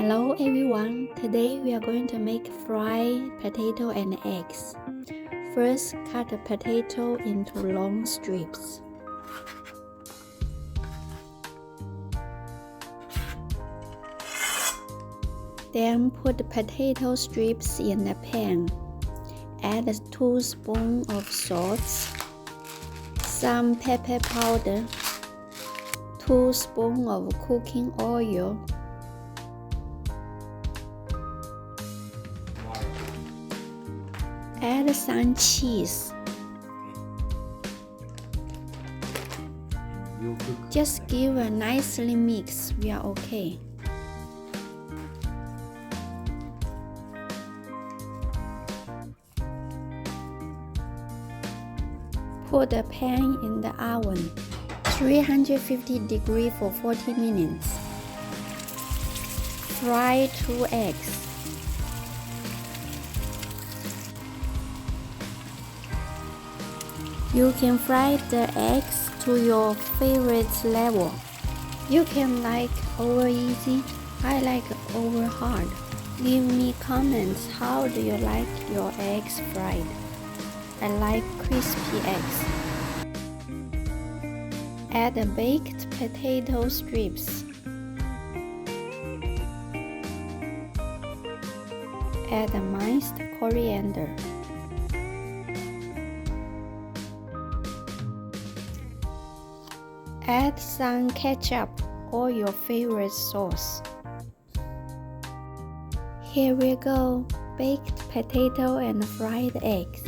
Hello everyone, today we are going to make fried potato and eggs. First, cut the potato into long strips. Then put the potato strips in the pan. Add 2 spoons of salt, some pepper powder, 2 spoons of cooking oil, add some cheese. Just give a nicely mix, we are okay. Put the pan in the oven, 350 degrees for 40 minutes. Fry 2 eggs. You can fry the eggs to your favorite level. You can like over easy, I like over hard. Leave me comments, how do you like your eggs fried? I like crispy eggs. Add the baked potato strips. Add the minced coriander. Add some ketchup or your favorite sauce. Here we go, baked potato and fried eggs.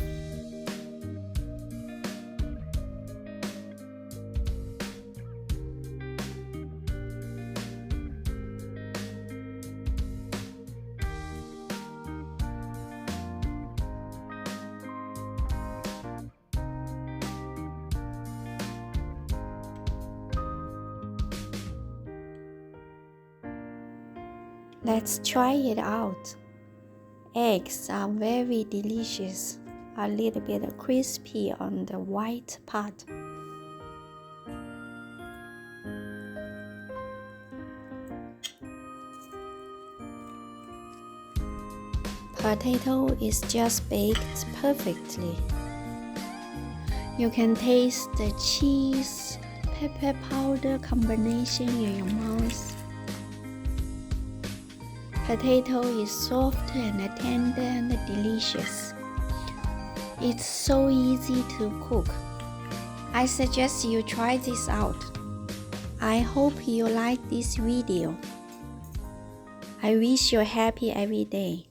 Let's try it out. Eggs are very delicious, a little bit crispy on the white part. Potato is just baked perfectly. You can taste the cheese, pepper powder combination in your mouth. Potato is soft and tender and delicious. It's so easy to cook. I suggest you try this out. I hope you like this video. I wish you happy every day.